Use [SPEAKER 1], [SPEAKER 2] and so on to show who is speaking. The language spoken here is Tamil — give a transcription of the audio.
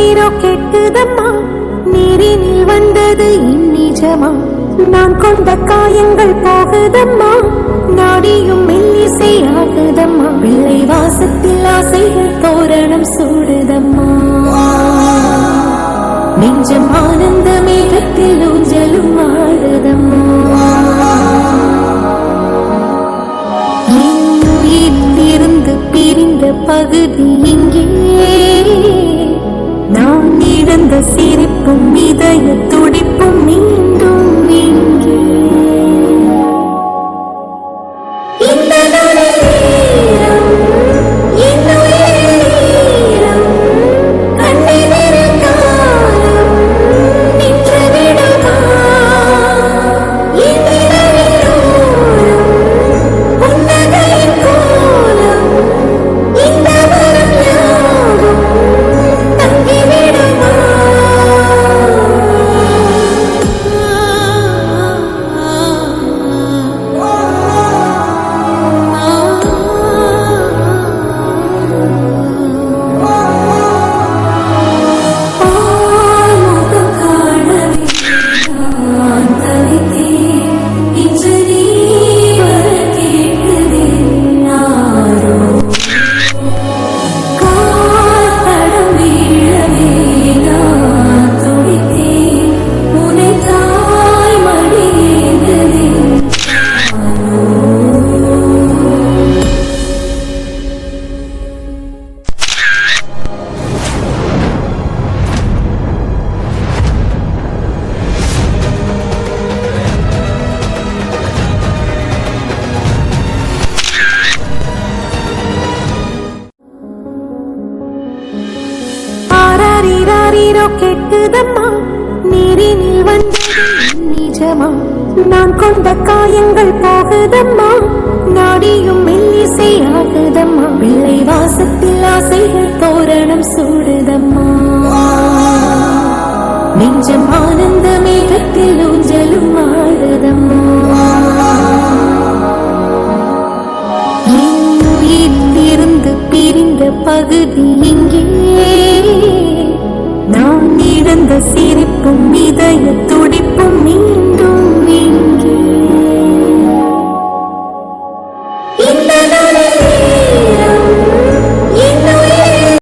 [SPEAKER 1] ராரீரோ கேட்குதம்மா, நீரினில் வந்தது இந்நிஜமா? நான் கொண்ட காயங்கள் போகுதம்மா, நாடியும் மெல்லிசை ஆகுதம்மா. பிள்ளை வாசத்தில் ஆசைகள் தோரணம் சூடுதம்மா. நெஞ்சம் ஆனந்த மேகத்தில் ஊஞ்சலும் ஆடுதம்மா. இருந்து பிரிந்த பகுதி இங்கே, நான் இழந்த சிரிப்பும் இதய துடிப்பும் மீண்டும் இங்கே. இந்த நேரம் என் உயிரில் ஈரம், கண்ணில் காலம் நின்று விடுமா? என் நிழலில் ஓரம் புன்னகையின் கோலம், இந்த வரம் யாவும் தங்கிவிடுமா? முகம் காணவே நான் தவித்தேன், இன்று நீ வர கேட்கிறேன் யாரோ. காத்தடம் வீழவே நான் துடித்தேன், உன்னை தாய் மடியேந்ததேன். ராரீரோ கேட்குதம்மா, நீரினில் வந்தது நிஜமா? நான் கொண்ட காயங்கள் போகுதம்மா, நாடியும் மெல்லிசை ஆகுதம்மா. பிள்ளை வாசத்தில் ஆசைகள் தோரணம் சூடுதம்மா. நெஞ்சம் ஆனந்த மேகத்தில் ஊஞ்சலும் ஆடுதம்மா. இருந்து பிரிந்த பகுதி இங்கே, நான் இழந்த சிரிப்பும் இதய துடிப்பும் நீ